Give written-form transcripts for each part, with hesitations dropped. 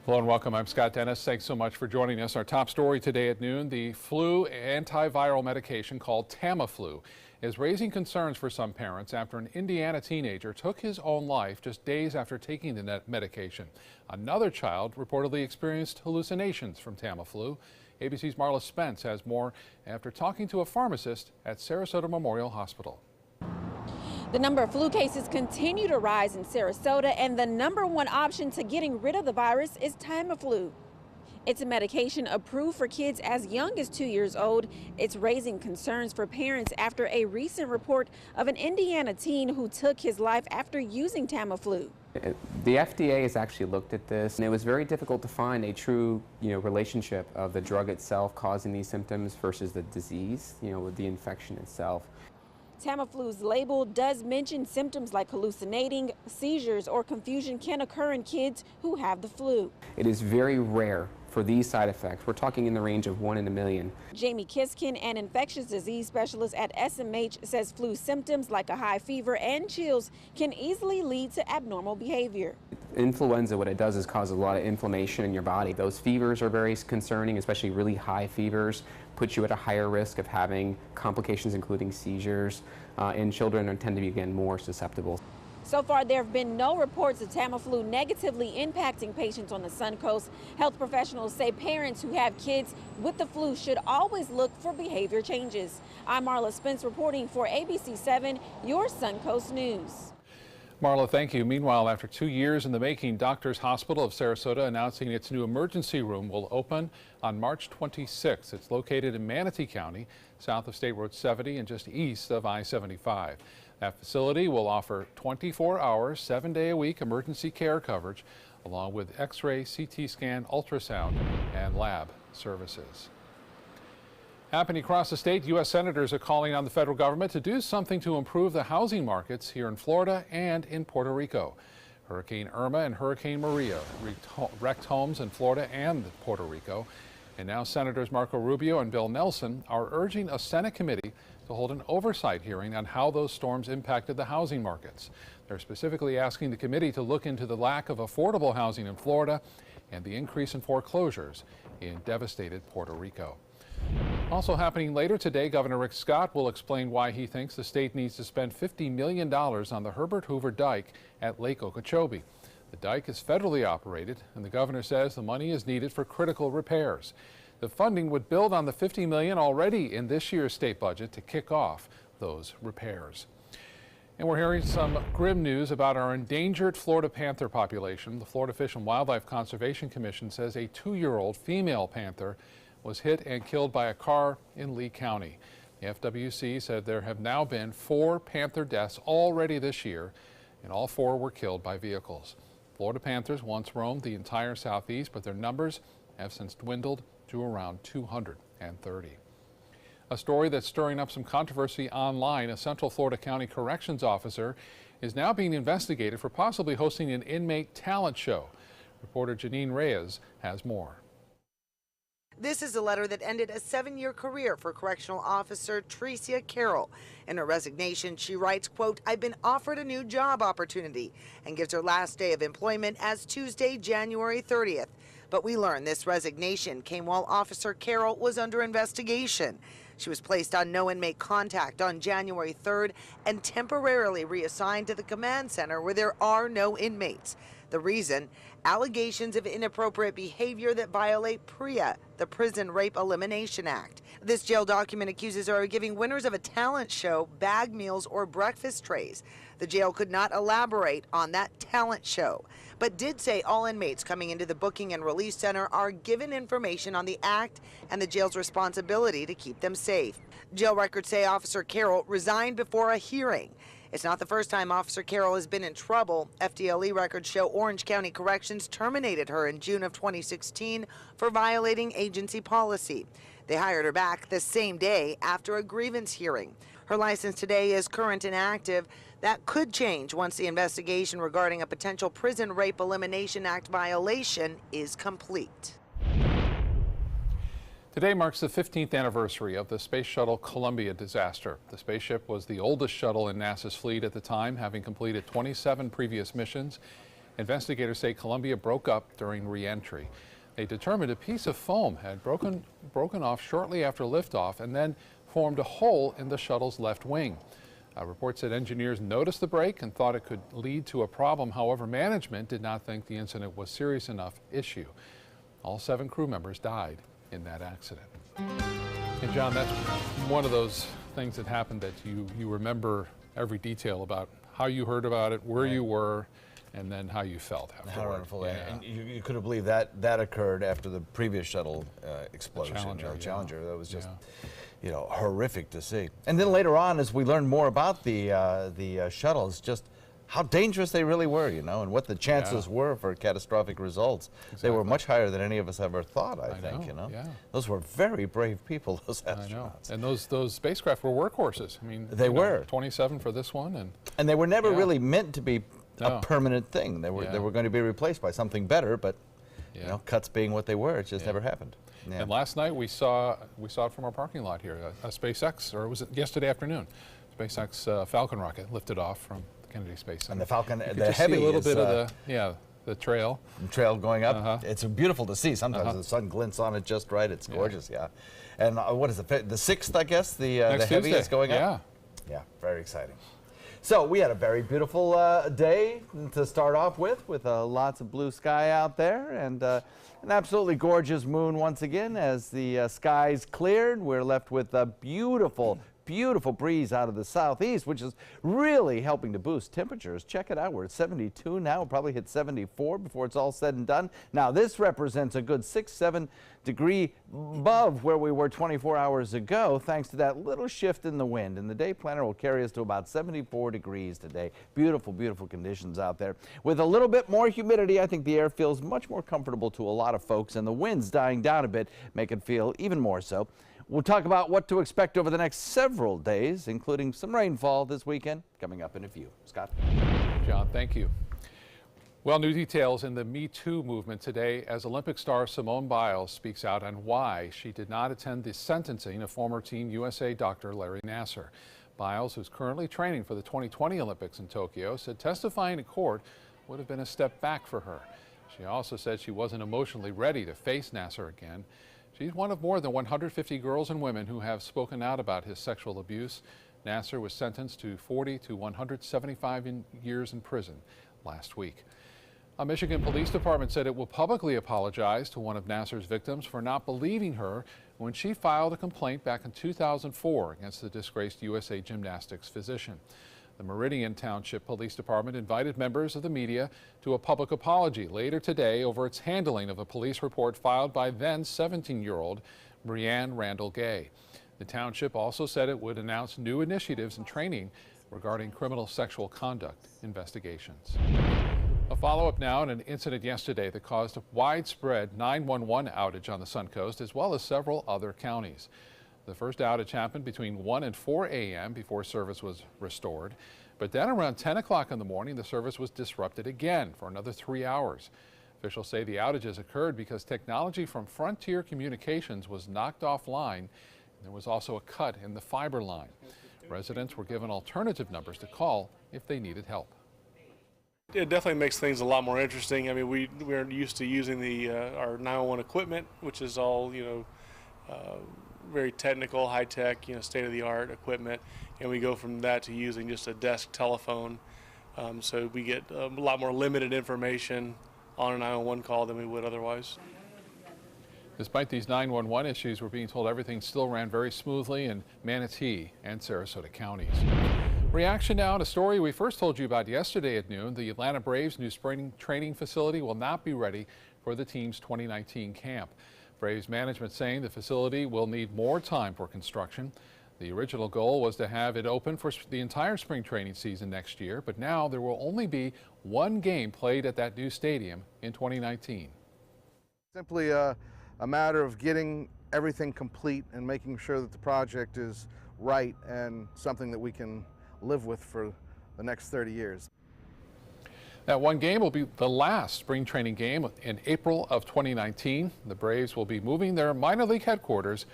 Hello and welcome. I'm Scott Dennis. Thanks so much for joining us. Our top story today at noon, the flu antiviral medication called Tamiflu is raising concerns for some parents after an Indiana teenager took his own life just days after taking the medication. Another child reportedly experienced hallucinations from Tamiflu. ABC's Marla Spence has more after talking to a pharmacist at Sarasota Memorial Hospital. The number of flu cases continue to rise in Sarasota, and the #1 option to getting rid of the virus is Tamiflu. It's a medication approved for kids as young as 2 years old. It's raising concerns for parents after a recent report of an Indiana teen who took his life after using Tamiflu. The FDA has actually looked at this, and it was very difficult to find a true, relationship of the drug itself causing these symptoms versus the disease, with the infection itself. Tamiflu's label does mention symptoms like hallucinating, seizures, or confusion can occur in kids who have the flu. It is very rare for these side effects. We're talking in the range of 1 in a million. Jamie Kiskin, an infectious disease specialist at SMH, says flu symptoms like a high fever and chills can easily lead to abnormal behavior. Influenza, what it does is cause a lot of inflammation in your body. Those fevers are very concerning, especially really high fevers, puts you at a higher risk of having complications including seizures, and children tend to be, again, more susceptible. So far, there have been no reports of Tamiflu negatively impacting patients on the Suncoast. Health professionals say parents who have kids with the flu should always look for behavior changes. I'm Marla Spence reporting for ABC 7, your Suncoast News. Marla, thank you. Meanwhile, after 2 years in the making, Doctors Hospital of Sarasota announcing its new emergency room will open on March 26th. It's located in Manatee County, south of State Road 70 and just east of I-75. That facility will offer 24-hour, 7-day-a-week emergency care coverage, along with X-ray, CT scan, ultrasound, and lab services. Happening across the state, U.S. senators are calling on the federal government to do something to improve the housing markets here in Florida and in Puerto Rico. Hurricane Irma and Hurricane Maria wrecked homes in Florida and Puerto Rico. And now Senators Marco Rubio and Bill Nelson are urging a Senate committee to hold an oversight hearing on how those storms impacted the housing markets. They're specifically asking the committee to look into the lack of affordable housing in Florida and the increase in foreclosures in devastated Puerto Rico. Also happening later today, Governor Rick Scott will explain why he thinks the state needs to spend $50 million on the Herbert Hoover Dike at Lake Okeechobee. The dike is federally operated, and the governor says the money is needed for critical repairs. The funding would build on the $50 million already in this year's state budget to kick off those repairs. And we're hearing some grim news about our endangered Florida panther population. The Florida Fish and Wildlife Conservation Commission says a 2-year-old female panther was hit and killed by a car in Lee County. The FWC said there have now been 4 panther deaths already this year, and all 4 were killed by vehicles. Florida panthers once roamed the entire southeast, but their numbers have since dwindled to around 230. A story that's stirring up some controversy online. A Central Florida County Corrections officer is now being investigated for possibly hosting an inmate talent show. Reporter Janine Reyes has more. This is a letter that ended a 7-year career for correctional officer Tricia Carroll. In her resignation, she writes, quote, "I've been offered a new job opportunity," and gives her last day of employment as Tuesday, January 30th. But we learn this resignation came while Officer Carroll was under investigation. She was placed on no inmate contact on January 3rd and temporarily reassigned to the command center where there are no inmates. The reason? Allegations of inappropriate behavior that violate PREA, the Prison Rape Elimination Act. This jail document accuses her of giving winners of a talent show bag meals or breakfast trays. The jail could not elaborate on that talent show, but did say all inmates coming into the booking and release center are given information on the act and the jail's responsibility to keep them safe. Jail records say Officer Carroll resigned before a hearing. It's not the first time Officer Carroll has been in trouble. FDLE records show Orange County Corrections terminated her in June of 2016 for violating agency policy. They hired her back the same day after a grievance hearing. Her license today is current and active. That could change once the investigation regarding a potential Prison Rape Elimination Act violation is complete. Today marks the 15th anniversary of the Space Shuttle Columbia disaster. The spaceship was the oldest shuttle in NASA's fleet at the time, having completed 27 previous missions. Investigators say Columbia broke up during re-entry. They determined a piece of foam had broken off shortly after liftoff and then formed a hole in the shuttle's left wing. A report said engineers noticed the break and thought it could lead to a problem. However, management did not think the incident was a serious enough issue. All 7 crew members died in that accident. And John, that's one of those things that happened that you remember every detail about how you heard about it, where you were, and then how you felt afterward. And you couldn't believe that occurred after the previous shuttle explosion. Challenger, That was just, horrific to see. And then later on, as we learned more about the shuttles, just how dangerous they really were, and what the chances were for catastrophic results. Exactly. They were much higher than any of us ever thought, I think. Yeah. Those were very brave people, those astronauts. I know. And those spacecraft were workhorses. I mean, they were 27 for this one, and they were never really meant to be a permanent thing. They were going to be replaced by something better, but cuts being what they were, it just never happened. Yeah. And last night we saw it from our parking lot here. A SpaceX, or was it yesterday afternoon? SpaceX Falcon rocket lifted off from Kennedy Space Center. And the Falcon, you the Heavy, see a little bit of the trail. The trail going up. It's beautiful to see. Sometimes the sun glints on it just right. It's gorgeous. Yeah. And what is it? The 6th, I guess. The Heavy Tuesday. is going up. Yeah. Very exciting. So we had a very beautiful day to start off with lots of blue sky out there, and an absolutely gorgeous moon once again. As the skies cleared, we're left with a beautiful breeze out of the southeast, which is really helping to boost temperatures. Check it out. We're at 72 now. We'll probably hit 74 before it's all said and done. Now, this represents a good 6-7 degree above where we were 24 hours ago, thanks to that little shift in the wind. And the day planner will carry us to about 74 degrees today. Beautiful, beautiful conditions out there. With a little bit more humidity, I think the air feels much more comfortable to a lot of folks, and the winds dying down a bit make it feel even more so. We'll talk about what to expect over the next several days, including some rainfall this weekend, coming up in a few. Scott? John, thank you. Well, new details in the Me Too movement today as Olympic star Simone Biles speaks out on why she did not attend the sentencing of former Team USA doctor Larry Nassar. Biles, who's currently training for the 2020 Olympics in Tokyo, said testifying in court would have been a step back for her. She also said she wasn't emotionally ready to face Nassar again. She's one of more than 150 girls and women who have spoken out about his sexual abuse. Nassar was sentenced to 40 to 175 years in prison last week. A Michigan Police Department said it will publicly apologize to one of Nassar's victims for not believing her when she filed a complaint back in 2004 against the disgraced USA Gymnastics physician. The Meridian Township Police Department invited members of the media to a public apology later today over its handling of a police report filed by then 17-year-old Breanne Randall Gay. The township also said it would announce new initiatives and training regarding criminal sexual conduct investigations. A follow-up now on an incident yesterday that caused a widespread 911 outage on the Suncoast as well as several other counties. The first outage happened between 1 and 4 a.m. before service was restored. But then around 10 o'clock in the morning, the service was disrupted again for another 3 hours. Officials say the outages occurred because technology from Frontier Communications was knocked offline, and there was also a cut in the fiber line. Residents were given alternative numbers to call if they needed help. It definitely makes things a lot more interesting. I mean, we're used to using our 911 equipment, which is all, very technical, high-tech, state-of-the-art equipment, and we go from that to using just a desk telephone. So we get a lot more limited information on a 911 call than we would otherwise. Despite these 911 issues, we're being told everything still ran very smoothly in Manatee and Sarasota counties. Reaction now on a story we first told you about yesterday at noon. The Atlanta Braves' new spring training facility will not be ready for the team's 2019 camp. Braves management saying the facility will need more time for construction. The original goal was to have it open for the entire spring training season next year, but now there will only be one game played at that new stadium in 2019. Simply a matter of getting everything complete and making sure that the project is right and something that we can live with for the next 30 years. That one game will be the last spring training game in April of 2019. The Braves will be moving their minor league headquarters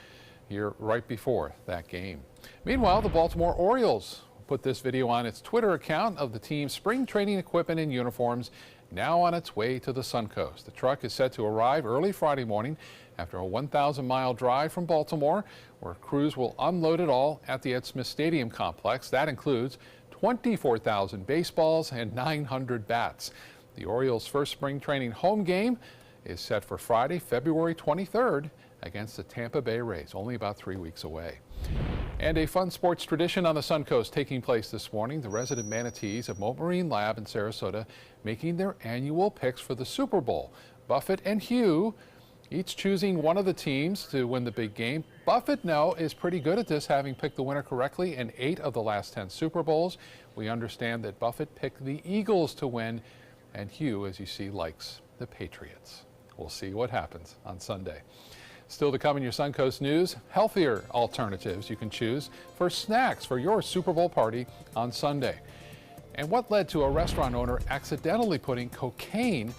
here right before that game. Meanwhile, the Baltimore Orioles put this video on its Twitter account of the team's spring training equipment and uniforms now on its way to the Suncoast. The truck is set to arrive early Friday morning after a 1,000-mile drive from Baltimore, where crews will unload it all at the Ed Smith Stadium complex. That includes 24,000 baseballs and 900 bats. The Orioles' first spring training home game is set for Friday, February 23rd against the Tampa Bay Rays, only about 3 weeks away. And a fun sports tradition on the Suncoast taking place this morning. The resident manatees of Mote Marine Lab in Sarasota making their annual picks for the Super Bowl. Buffett and Hugh each choosing one of the teams to win the big game. Buffett now is pretty good at this, having picked the winner correctly in 8 of the last 10 Super Bowls. We understand that Buffett picked the Eagles to win, and Hugh, as you see, likes the Patriots. We'll see what happens on Sunday. Still to come in your Suncoast news, healthier alternatives you can choose for snacks for your Super Bowl party on Sunday. And what led to a restaurant owner accidentally putting cocaine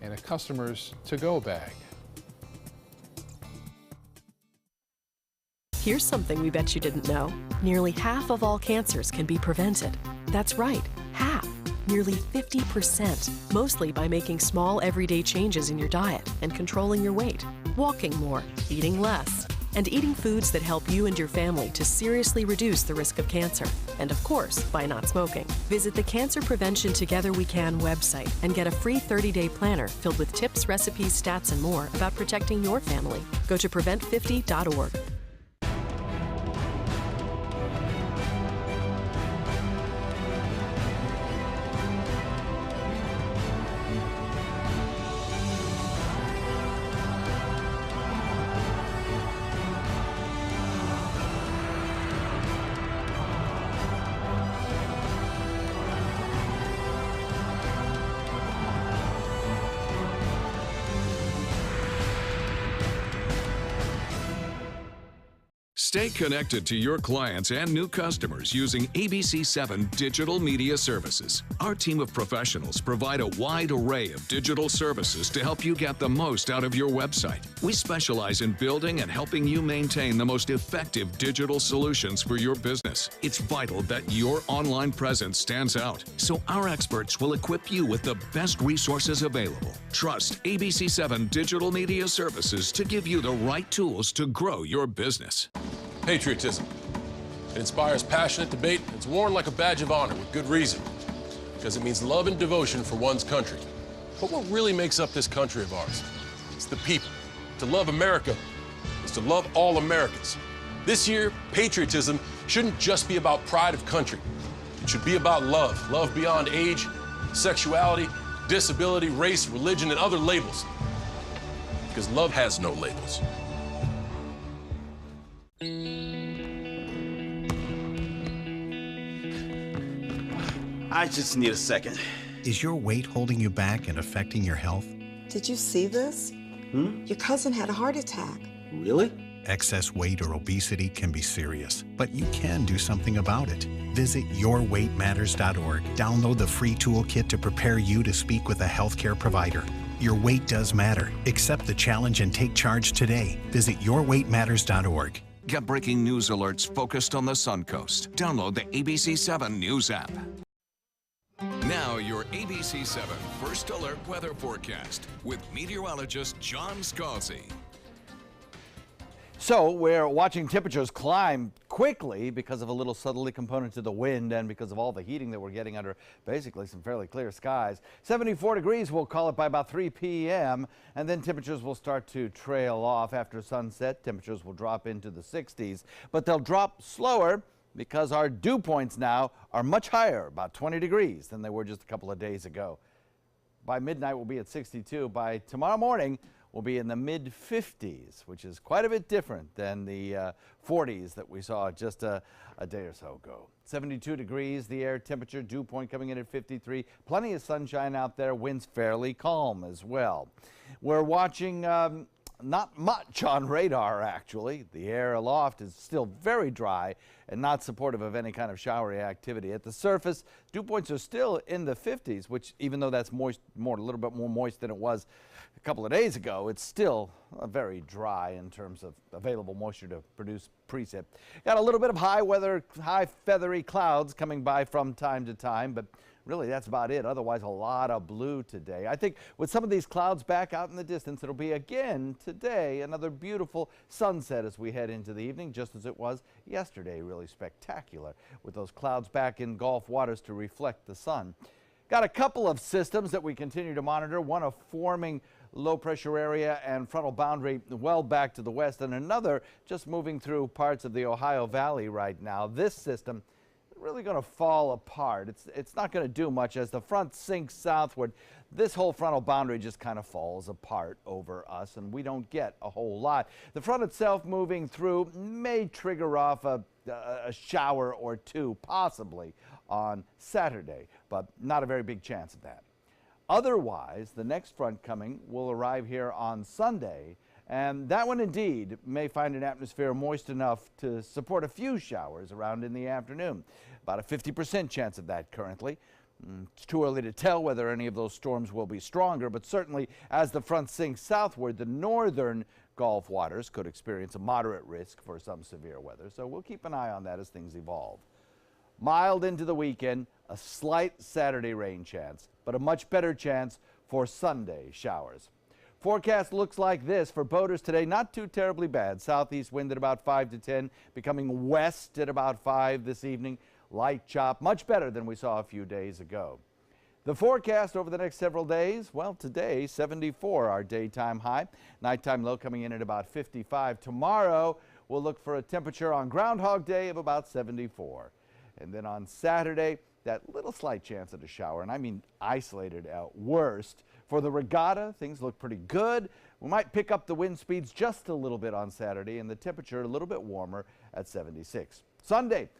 in a customer's to-go bag. Here's something we bet you didn't know. Nearly half of all cancers can be prevented. That's right, half. Nearly 50%, mostly by making small everyday changes in your diet and controlling your weight, walking more, eating less, and eating foods that help you and your family to seriously reduce the risk of cancer. And of course, by not smoking. Visit the Cancer Prevention Together We Can website and get a free 30-day planner filled with tips, recipes, stats, and more about protecting your family. Go to prevent50.org. Stay connected to your clients and new customers using ABC7 Digital Media Services. Our team of professionals provide a wide array of digital services to help you get the most out of your website. We specialize in building and helping you maintain the most effective digital solutions for your business. It's vital that your online presence stands out, so our experts will equip you with the best resources available. Trust ABC7 Digital Media Services to give you the right tools to grow your business. Patriotism. It inspires passionate debate. It's worn like a badge of honor with good reason, because it means love and devotion for one's country. But what really makes up this country of ours? It's the people. To love America is to love all Americans. This year, patriotism shouldn't just be about pride of country. It should be about love. Love beyond age, sexuality, disability, race, religion, and other labels. Because love has no labels. I just need a second. Is your weight holding you back and affecting your health? Did you see this? Your cousin had a heart attack. Really? Excess weight or obesity can be serious, but you can do something about it. Visit yourweightmatters.org. Download the free toolkit to prepare you to speak with a healthcare provider. Your weight does matter. Accept the challenge and take charge today. Visit yourweightmatters.org. Get breaking news alerts focused on the Suncoast. Download the ABC7 News app. Now your ABC7 First Alert Weather Forecast with meteorologist John Scalzi. So we're watching temperatures climb quickly because of a little southerly component to the wind and because of all the heating that we're getting under basically some fairly clear skies. 74 degrees, we'll call it by about 3 p.m. and then temperatures will start to trail off after sunset. Temperatures will drop into the 60s, but they'll drop slower because our dew points now are much higher, about 20 degrees than they were just a couple of days ago. By midnight, we'll be at 62. By tomorrow morning, we'll be in the mid-50s, which is quite a bit different than the 40s that we saw just a day or so ago. 72 degrees, the air temperature, dew point coming in at 53. Plenty of sunshine out there, winds fairly calm as well. We're watching not much on radar, actually. The air aloft is still very dry and not supportive of any kind of showery activity. At the surface, dew points are still in the 50s, which even though that's moist, a little bit more moist than it was a couple of days ago, it's still very dry in terms of available moisture to produce precip. Got a little bit of high feathery clouds coming by from time to time, but Really, that's about it. Otherwise, a lot of blue today. I think with some of these clouds back out in the distance, it'll be again today another beautiful sunset as we head into the evening, just as it was yesterday. Really spectacular with those clouds back in Gulf waters to reflect the sun. Got a couple of systems that we continue to monitor. One, a forming low pressure area and frontal boundary well back to the west, and another just moving through parts of the Ohio Valley right now. This system really going to fall apart. It's not going to do much as the front sinks southward. This whole frontal boundary just kind of falls apart over us, and we don't get a whole lot. The front itself moving through may trigger off a shower or two possibly on Saturday, but not a very big chance of that. Otherwise, the next front coming will arrive here on Sunday, and that one indeed may find an atmosphere moist enough to support a few showers around in the afternoon. About a 50% chance of that currently. It's too early to tell whether any of those storms will be stronger, but certainly as the front sinks southward, the northern Gulf waters could experience a moderate risk for some severe weather. So we'll keep an eye on that as things evolve. Mild into the weekend, a slight Saturday rain chance, but a much better chance for Sunday showers. Forecast looks like this for boaters today. Not too terribly bad. Southeast wind at about 5 to 10, becoming west at about 5 this evening. Light chop, much better than we saw a few days ago. The forecast over the next several days, well, today 74 our daytime high. Nighttime low coming in at about 55. Tomorrow we'll look for a temperature on Groundhog Day of about 74. And then on Saturday, that little slight chance at a shower, and I mean isolated at worst. For the regatta, things look pretty good. We might pick up the wind speeds just a little bit on Saturday, and the temperature a little bit warmer at 76. Sunday,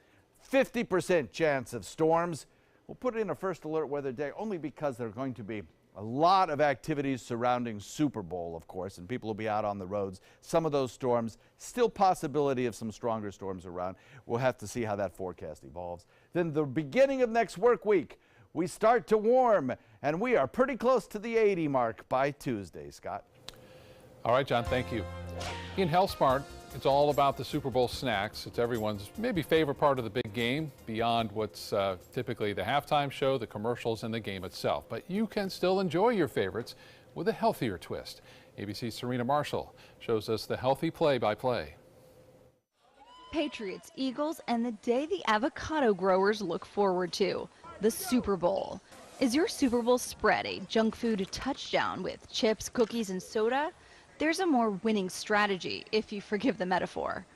50% chance of storms. We'll put it in a first alert weather day only because there are going to be a lot of activities surrounding Super Bowl, of course, and people will be out on the roads. Some of those storms, still possibility of some stronger storms around. We'll have to see how that forecast evolves. Then the beginning of next work week, we start to warm, and we are pretty close to the 80 mark by Tuesday, Scott. All right, John, thank you. In HealthSmart, it's all about the Super Bowl snacks. It's everyone's maybe favorite part of the big game, beyond what's typically the halftime show, the commercials, and the game itself. But you can still enjoy your favorites with a healthier twist. ABC's Serena Marshall shows us the healthy play-by-play. Patriots, Eagles, and the day the avocado growers look forward to, the Super Bowl. Is your Super Bowl spread a junk food touchdown with chips, cookies, and soda? There's a more winning strategy, if you forgive the metaphor.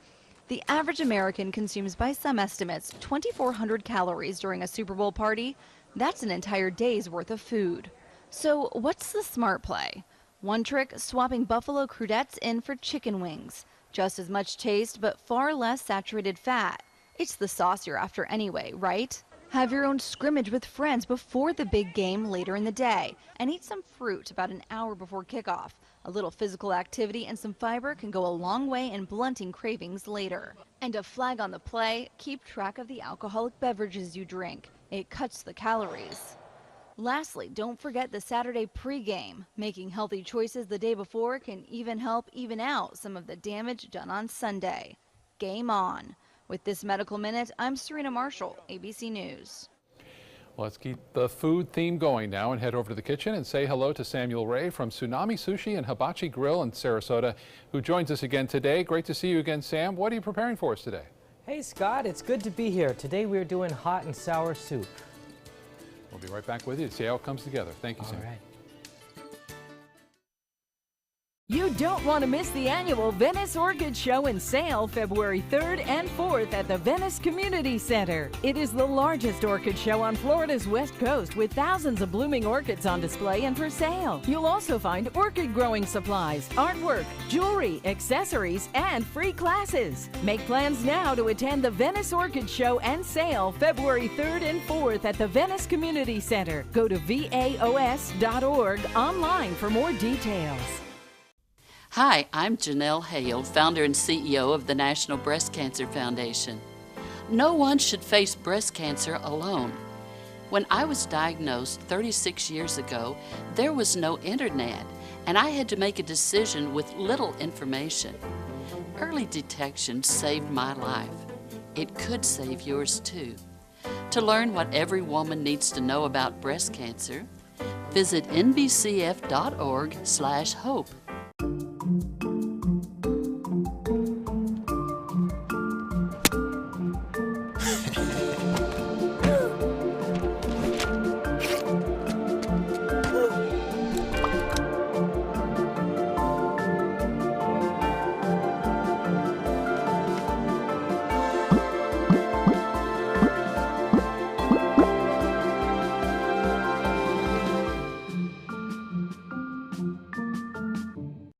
The average American consumes, by some estimates, 2,400 calories during a Super Bowl party. That's an entire day's worth of food. So what's the smart play? One trick, swapping buffalo crudettes in for chicken wings. Just as much taste, but far less saturated fat. It's the sauce you're after anyway, right? Have your own scrimmage with friends before the big game later in the day, and eat some fruit about an hour before kickoff. A little physical activity and some fiber can go a long way in blunting cravings later. And a flag on the play, keep track of the alcoholic beverages you drink. It cuts the calories. Lastly, don't forget the Saturday pregame. Making healthy choices the day before can even help even out some of the damage done on Sunday. Game on. With this Medical Minute, I'm Serena Marshall, ABC News. Let's keep the food theme going now and head over to the kitchen and say hello to Samuel Ray from Tsunami Sushi and Hibachi Grill in Sarasota, who joins us again today. Great to see you again, Sam. What are you preparing for us today? Hey, Scott. It's good to be here. Today we're doing hot and sour soup. We'll be right back with you to see how it comes together. Thank you, Sam. All right. You don't want to miss the annual Venice Orchid Show and Sale February 3rd and 4th at the Venice Community Center. It is the largest orchid show on Florida's west coast with thousands of blooming orchids on display and for sale. You'll also find orchid growing supplies, artwork, jewelry, accessories, and free classes. Make plans now to attend the Venice Orchid Show and Sale February 3rd and 4th at the Venice Community Center. Go to vaos.org online for more details. Hi, I'm Janelle Hale, founder and CEO of the National Breast Cancer Foundation. No one should face breast cancer alone. When I was diagnosed 36 years ago, there was no internet, and I had to make a decision with little information. Early detection saved my life. It could save yours too. To learn what every woman needs to know about breast cancer, visit nbcf.org/hope.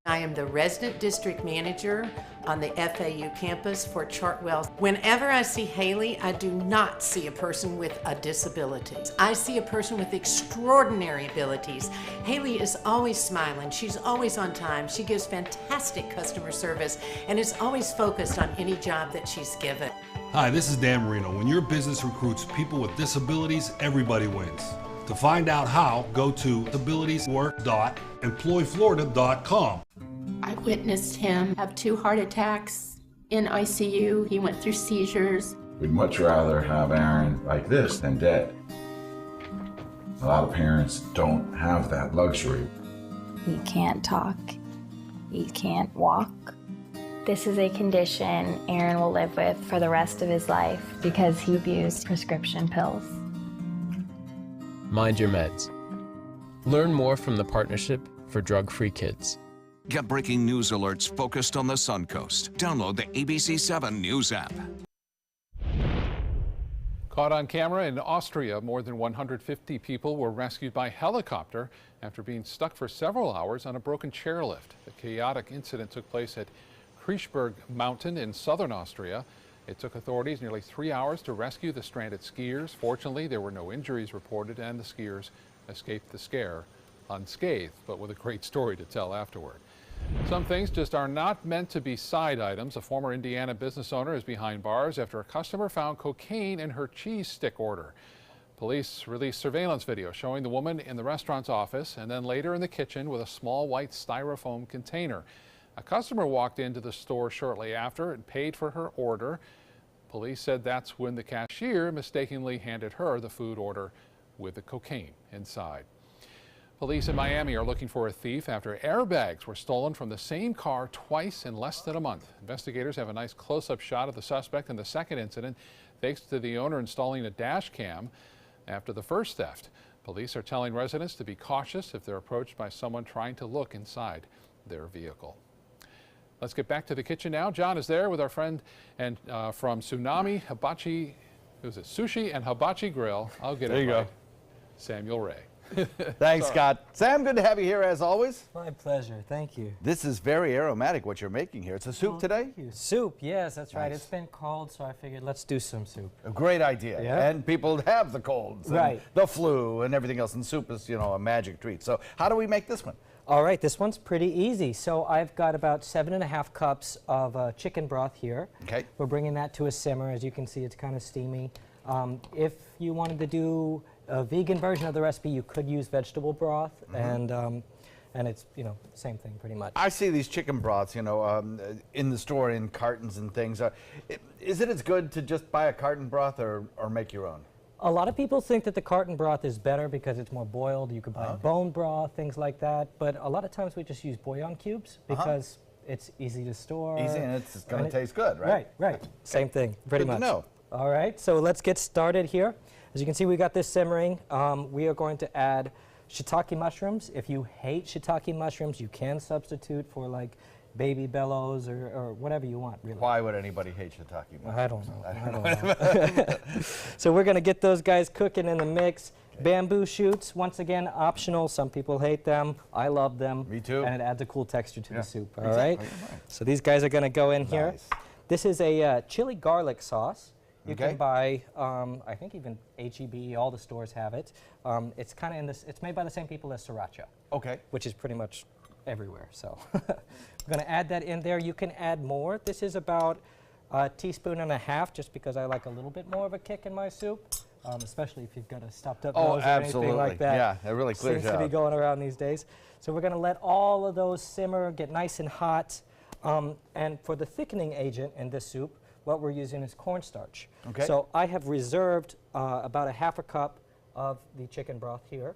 I am the resident district manager on the FAU campus for Chartwell. Whenever I see Haley, I do not see a person with a disability. I see a person with extraordinary abilities. Haley is always smiling. She's always on time. She gives fantastic customer service and is always focused on any job that she's given. Hi, this is Dan Marino. When your business recruits people with disabilities, everybody wins. To find out how, go to disabilitieswork.employflorida.com. I witnessed him have 2 heart attacks in ICU. He went through seizures. We'd much rather have Aaron like this than dead. A lot of parents don't have that luxury. He can't talk. He can't walk. This is a condition Aaron will live with for the rest of his life because he abused prescription pills. Mind your meds. Learn more from the Partnership for Drug-Free Kids. Get breaking news alerts focused on the Suncoast. Download the ABC7 News app. Caught on camera in Austria, more than 150 people were rescued by helicopter after being stuck for several hours on a broken chairlift. The chaotic incident took place at Kriechberg Mountain in southern Austria. It took authorities nearly 3 hours to rescue the stranded skiers. Fortunately, there were no injuries reported and the skiers escaped the scare unscathed, but with a great story to tell afterward. Some things just are not meant to be side items. A former Indiana business owner is behind bars after a customer found cocaine in her cheese stick order. Police released surveillance video showing the woman in the restaurant's office and then later in the kitchen with a small white styrofoam container. A customer walked into the store shortly after and paid for her order. Police said that's when the cashier mistakenly handed her the food order with the cocaine inside. Police in Miami are looking for a thief after airbags were stolen from the same car twice in less than a month. Investigators have a nice close-up shot of the suspect in the second incident, thanks to the owner installing a dash cam after the first theft. Police are telling residents to be cautious if they're approached by someone trying to look inside their vehicle. Let's get back to the kitchen now. John is there with our friend and from Tsunami Hibachi, who's it? Sushi and Hibachi Grill. I'll get there it you right. go. Samuel Ray. Thanks, Scott. Sam, good to have you here as always. My pleasure. Thank you. This is very aromatic what you're making here. It's a soup today? Soup, yes, that's right. Nice. It's been cold, so I figured let's do some soup. A great idea. Yeah. And people have the colds, and Right. the flu, and everything else. And soup is, you know, a magic treat. So how do we make this one? All right, this one's pretty easy. So I've got about 7.5 cups of chicken broth here. Okay. We're bringing that to a simmer. As you can see, it's kind of steamy. If you wanted to do a vegan version of the recipe, you could use vegetable broth, and it's, you know, same thing pretty much. I see these chicken broths, you know, in the store in cartons and things. Is it as good to just buy a carton broth or make your own? A lot of people think that the carton broth is better because it's more boiled. You could buy bone broth, things like that. But a lot of times we just use bouillon cubes because it's easy to store. Easy, and it's going to taste good, right? Right, right. Same thing, pretty Good much. to know. All right, so let's get started here. As you can see, we got this simmering. We are going to add shiitake mushrooms. If you hate shiitake mushrooms, you can substitute for like baby bellows or whatever you want, really. Why would anybody hate shiitake mushrooms? I don't know. So we're going to get those guys cooking in the mix. Okay. Bamboo shoots, once again, optional. Some people hate them. I love them. Me too. And it adds a cool texture to the soup. All exactly. right? So these guys are going to go in here. This is a chili garlic sauce. You can buy, I think even H-E-B, all the stores have it. It's kind of in this, it's made by the same people as sriracha. Okay. Which is pretty much everywhere, so. We're gonna add that in there. You can add more. This is about a teaspoon and a half, just because I like a little bit more of a kick in my soup, especially if you've got a stuffed up nose or anything like that. Yeah, it really clears Seems to be going around these days. So we're gonna let all of those simmer, get nice and hot. And for the thickening agent in this soup, what we're using is cornstarch. Okay. So I have reserved about a half a cup of the chicken broth here.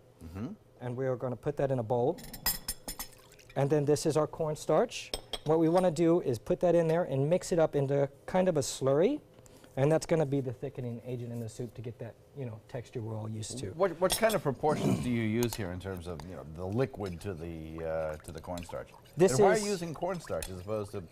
And we are going to put that in a bowl. And then this is our cornstarch. What we want to do is put that in there and mix it up into kind of a slurry. And that's going to be the thickening agent in the soup to get that, texture we're all used to. What kind of proportions do you use here in terms of, the liquid to the cornstarch? This and why are is- you using cornstarch as opposed to,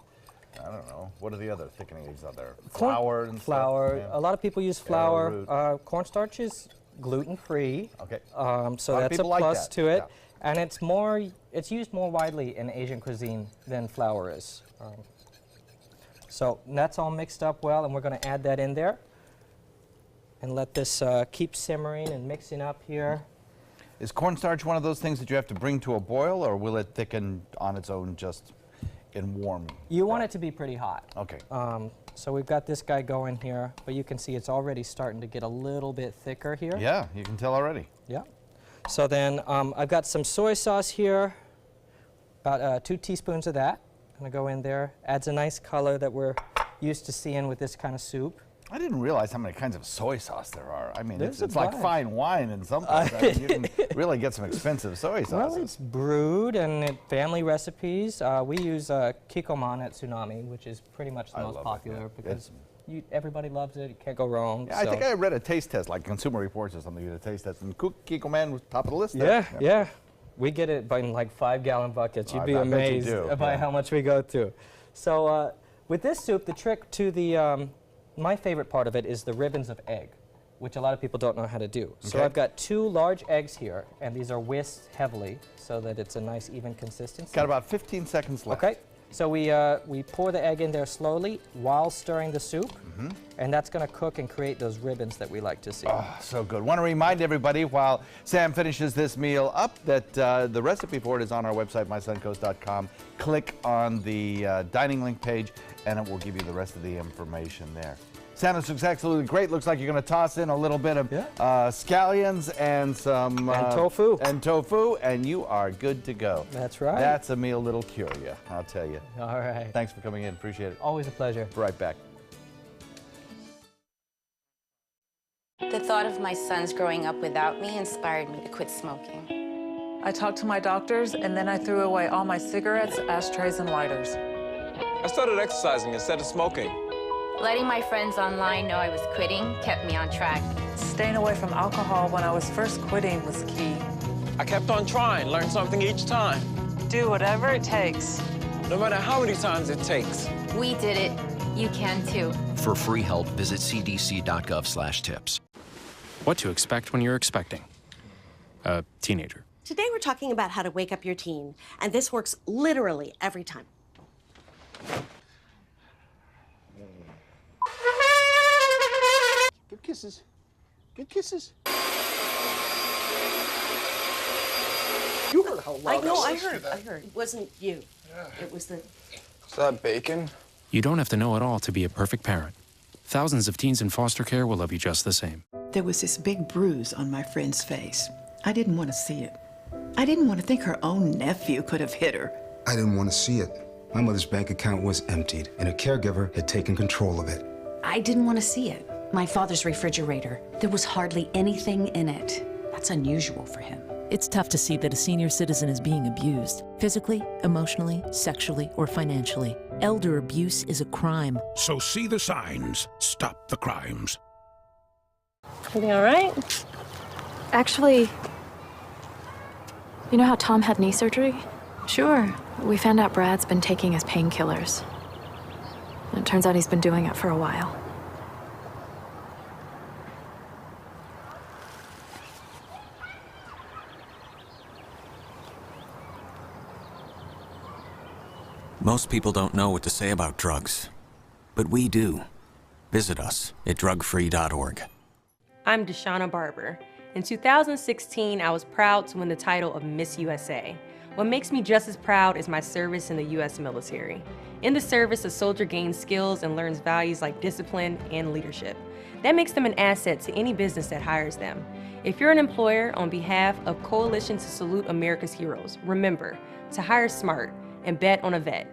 I don't know, what are the other thickening agents out there? Flour and flour. stuff? Yeah. A lot of people use flour. Cornstarch is gluten-free. Okay. So A lot of that's a people like plus that, to it. yeah. And it's used more widely in Asian cuisine than flour is. So that's all mixed up well, and we're going to add that in there. And let this keep simmering and mixing up here. Is cornstarch one of those things that you have to bring to a boil, or will it thicken on its own just in warm? You want it to be pretty hot. Okay. So we've got this guy going here, but you can see it's already starting to get a little bit thicker here. Yeah, you can tell already. Yeah. So then I've got some soy sauce here, about 2 teaspoons of that. I'm gonna go in there. Adds a nice color that we're used to seeing with this kind of soup. I didn't realize how many kinds of soy sauce there are. I mean, There's it's a like bunch. fine wine in some places. I mean, you can really get some expensive soy sauces. Well, it's brewed and family recipes. We use Kikkoman at Tsunami, which is pretty much the I most love it, popular yeah. because everybody loves it. You can't go wrong. Yeah, I think I read a taste test, like Consumer Reports or something, you did a taste test, and Kikkoman was top of the list there. Yeah. We get it in like 5-gallon buckets. You'd be I bet you amazed do, by yeah. how much we go through. So with this soup, the trick to the, my favorite part of it is the ribbons of egg, which a lot of people don't know how to do. So Okay. I've got 2 large eggs here, and these are whisked heavily so that it's a nice even consistency. Got about 15 seconds left. Okay. So we pour the egg in there slowly while stirring the soup, and that's going to cook and create those ribbons that we like to see. Oh, so good. Want to remind everybody while Sam finishes this meal up that the recipe for it is on our website, mysuncoast.com. Click on the dining link page, and it will give you the rest of the information there. Sam, this looks absolutely great. Looks like you're going to toss in a little bit of scallions and some tofu. And you are good to go. That's right. That's a meal that'll cure you, I'll tell you. All right. Thanks for coming in. Appreciate it. Always a pleasure. Right back. The thought of my sons growing up without me inspired me to quit smoking. I talked to my doctors, and then I threw away all my cigarettes, ashtrays, and lighters. I started exercising instead of smoking. Letting my friends online know I was quitting kept me on track. Staying away from alcohol when I was first quitting was key. I kept on trying, learned something each time. Do whatever it takes. No matter how many times it takes. We did it. You can too. For free help, visit cdc.gov/tips. What to expect when you're expecting a teenager. Today we're talking about how to wake up your teen, and this works literally every time. Good kisses. Good kisses. You heard how loud I heard. It wasn't you. It was the... Is that bacon? You don't have to know it all to be a perfect parent. Thousands of teens in foster care will love you just the same. There was this big bruise on my friend's face. I didn't want to see it. I didn't want to think her own nephew could have hit her. I didn't want to see it. My mother's bank account was emptied, and a caregiver had taken control of it. I didn't want to see it. My father's refrigerator. There was hardly anything in it. That's unusual for him. It's tough to see that a senior citizen is being abused, physically, emotionally, sexually, or financially. Elder abuse is a crime. So see the signs. Stop the crimes. Everything all right? Actually, you know how Tom had knee surgery? Sure. We found out Brad's been taking his painkillers. And it turns out he's been doing it for a while. Most people don't know what to say about drugs, but we do. Visit us at drugfree.org. I'm Deshauna Barber. In 2016, I was proud to win the title of Miss USA. What makes me just as proud is my service in the U.S. military. In the service, a soldier gains skills and learns values like discipline and leadership. That makes them an asset to any business that hires them. If you're an employer, on behalf of Coalition to Salute America's Heroes, remember to hire smart and bet on a vet.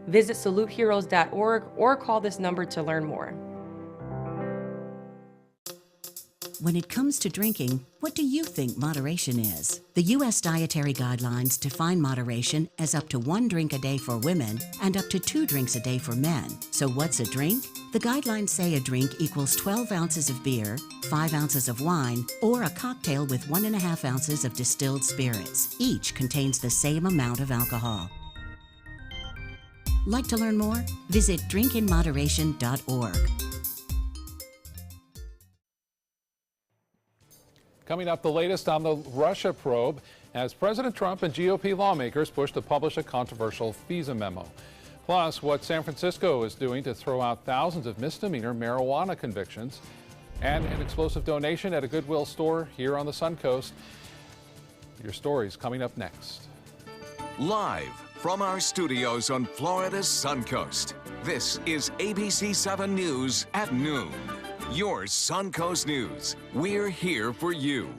Visit saluteheroes.org or call this number to learn more. When it comes to drinking, what do you think moderation is? The U.S. Dietary Guidelines define moderation as up to 1 drink a day for women and up to 2 drinks a day for men. So what's a drink? The guidelines say a drink equals 12 ounces of beer, 5 ounces of wine, or a cocktail with 1.5 ounces of distilled spirits. Each contains the same amount of alcohol. Like to learn more? Visit drinkinmoderation.org. Coming up, the latest on the Russia probe as President Trump and GOP lawmakers push to publish a controversial FISA memo. Plus, what San Francisco is doing to throw out thousands of misdemeanor marijuana convictions, and an explosive donation at a Goodwill store here on the Suncoast. Your stories coming up next. Live from our studios on Florida's Suncoast, this is ABC 7 News at noon. Your Suncoast News. We're here for you.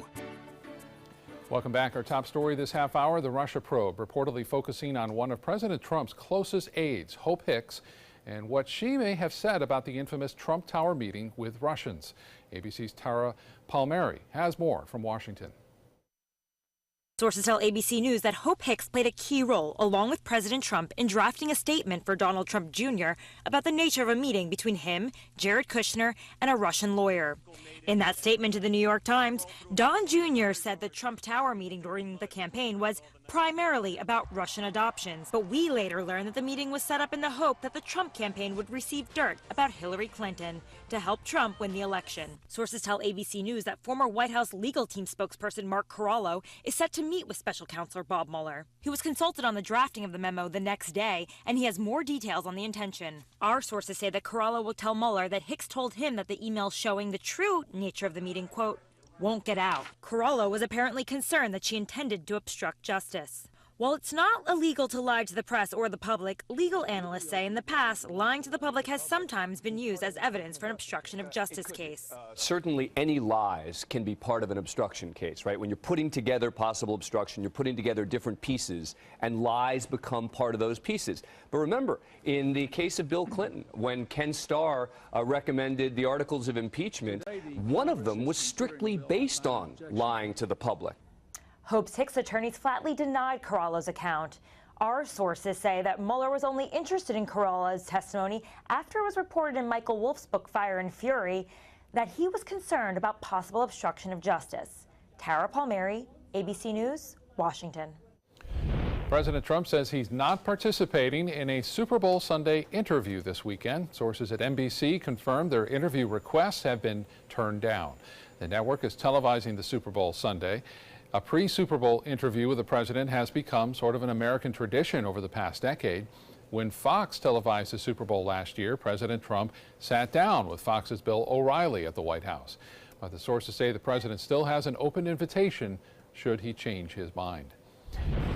Welcome back. Our top story this half hour, the Russia probe, reportedly focusing on one of President Trump's closest aides, Hope Hicks, and what she may have said about the infamous Trump Tower meeting with Russians. ABC's Tara Palmieri has more from Washington. Sources tell ABC News that Hope Hicks played a key role, along with President Trump, in drafting a statement for Donald Trump Jr. about the nature of a meeting between him, Jared Kushner, and a Russian lawyer. In that statement to the New York Times, Don Jr. said the Trump Tower meeting during the campaign was primarily about Russian adoptions. But we later learned that the meeting was set up in the hope that the Trump campaign would receive dirt about Hillary Clinton to help Trump win the election. Sources tell ABC News that former White House legal team spokesperson Mark Corallo is set to meet with special counsel Bob Mueller. He was consulted on the drafting of the memo the next day, and he has more details on the intention. Our sources say that Corallo will tell Mueller that Hicks told him that the email showing the true nature of the meeting, quote, won't get out. Corallo was apparently concerned that she intended to obstruct justice. While it's not illegal to lie to the press or the public, legal analysts say in the past, lying to the public has sometimes been used as evidence for an obstruction of justice case. Certainly any lies can be part of an obstruction case, right? When you're putting together possible obstruction, you're putting together different pieces, and lies become part of those pieces. But remember, in the case of Bill Clinton, when Ken Starr recommended the articles of impeachment, one of them was strictly based on lying to the public. Hope's Hicks attorneys flatly denied Corallo's account. Our sources say that Mueller was only interested in Corallo's testimony after it was reported in Michael Wolff's book Fire and Fury that he was concerned about possible obstruction of justice. Tara Palmieri, ABC News, Washington. President Trump says he's not participating in a Super Bowl Sunday interview this weekend. Sources at NBC confirmed their interview requests have been turned down. The network is televising the Super Bowl Sunday. A pre-Super Bowl interview with the president has become sort of an American tradition over the past decade. When Fox televised the Super Bowl last year, President Trump sat down with Fox's Bill O'Reilly at the White House. But the sources say the president still has an open invitation should he change his mind.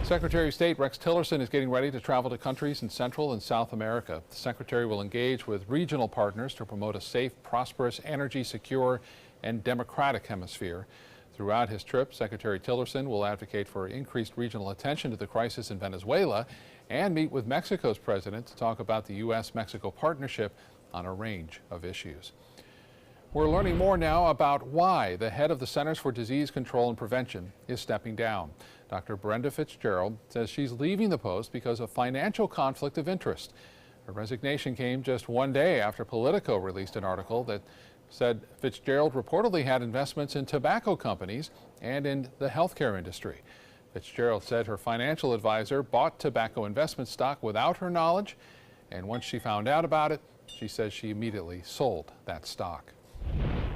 Secretary of State Rex Tillerson is getting ready to travel to countries in Central and South America. The secretary will engage with regional partners to promote a safe, prosperous, energy secure, and democratic hemisphere. Throughout his trip, Secretary Tillerson will advocate for increased regional attention to the crisis in Venezuela and meet with Mexico's president to talk about the U.S.-Mexico partnership on a range of issues. We're learning more now about why the head of the Centers for Disease Control and Prevention is stepping down. Dr. Brenda Fitzgerald says she's leaving the post because of financial conflict of interest. Her resignation came just one day after Politico released an article that said Fitzgerald reportedly had investments in tobacco companies and in the healthcare industry. Fitzgerald said her financial advisor bought tobacco investment stock without her knowledge, and once she found out about it, she says she immediately sold that stock.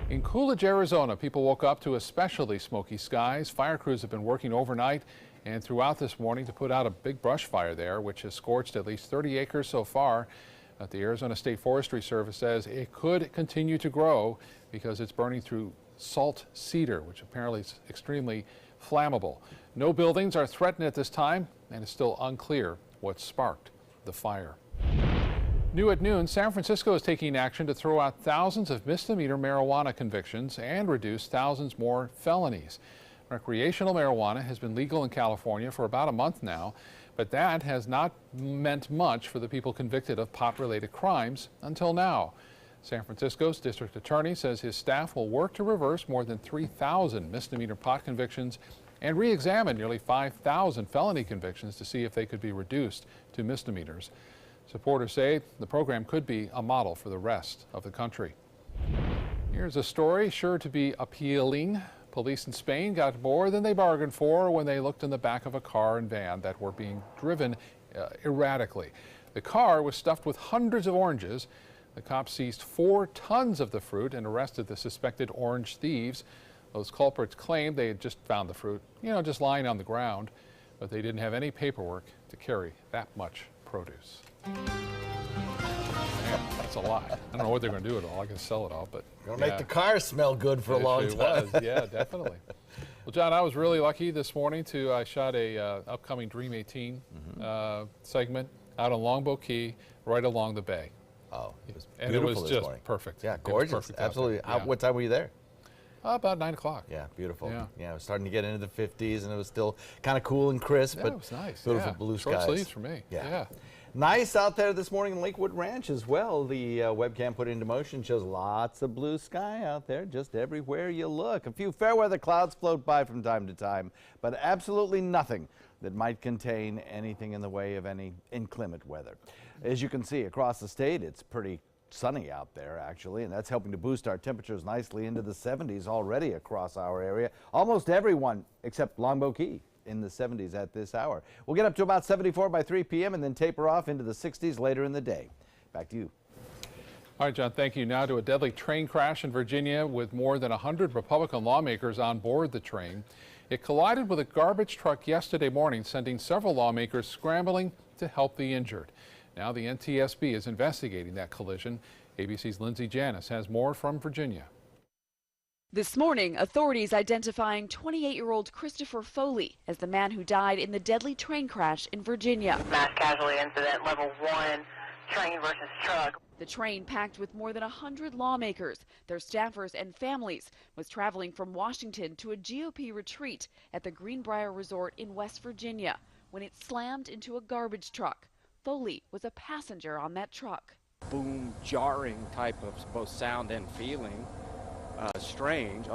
In Coolidge, Arizona, people woke up to especially smoky skies. Fire crews have been working overnight and throughout this morning to put out a big brush fire there, which has scorched at least 30 acres so far. But the Arizona State Forestry Service says it could continue to grow because it's burning through salt cedar, which apparently is extremely flammable. No buildings are threatened at this time, and it's still unclear what sparked the fire. New at noon, San Francisco is taking action to throw out thousands of misdemeanor marijuana convictions and reduce thousands more felonies. Recreational marijuana has been legal in California for about a month now, but that has not meant much for the people convicted of pot-related crimes until now. San Francisco's district attorney says his staff will work to reverse more than 3,000 misdemeanor pot convictions and re-examine nearly 5,000 felony convictions to see if they could be reduced to misdemeanors. Supporters say the program could be a model for the rest of the country. Here's a story sure to be appealing. Police in Spain got more than they bargained for when they looked in the back of a car and van that were being driven erratically. The car was stuffed with hundreds of oranges. The cops seized 4 tons of the fruit and arrested the suspected orange thieves. Those culprits claimed they had just found the fruit, just lying on the ground, but they didn't have any paperwork to carry that much produce. Man, that's a lot. I don't know what they're going to do with it all. I can sell it all, but Gonna make the car smell good for a long time. Was. Yeah, definitely. Well, John, I was really lucky this morning I shot a upcoming Dream 18 segment out on Longboat Key, right along the bay. Oh, it was and beautiful it was this just morning. perfect. Yeah, gorgeous. Perfect Absolutely. yeah. What time were you there? About 9 o'clock. Yeah, beautiful. Yeah. It was starting to get into the 50s, and it was still kind of cool and crisp. Yeah, but it was nice. Beautiful blue skies. Short sleeves for me. Yeah. Nice out there this morning in Lakewood Ranch as well. The webcam put into motion shows lots of blue sky out there just everywhere you look. A few fair weather clouds float by from time to time, but absolutely nothing that might contain anything in the way of any inclement weather. As you can see across the state, it's pretty sunny out there actually, and that's helping to boost our temperatures nicely into the 70s already across our area. Almost everyone except Longboat Key in the 70s at this hour. We'll get up to about 74 by 3 p.m. and then taper off into the 60s later in the day. Back to you. All right, John, thank you. Now to a deadly train crash in Virginia with more than 100 Republican lawmakers on board the train. It collided with a garbage truck yesterday morning, sending several lawmakers scrambling to help the injured. Now the NTSB is investigating that collision. ABC's Lindsay Janis has more from Virginia. This morning, authorities identifying 28-year-old Christopher Foley as the man who died in the deadly train crash in Virginia. Mass casualty incident, level 1, train versus truck. The train, packed with more than 100 lawmakers, their staffers and families, was traveling from Washington to a GOP retreat at the Greenbrier Resort in West Virginia when it slammed into a garbage truck. Foley was a passenger on that truck. Boom, jarring type of both sound and feeling. Strange,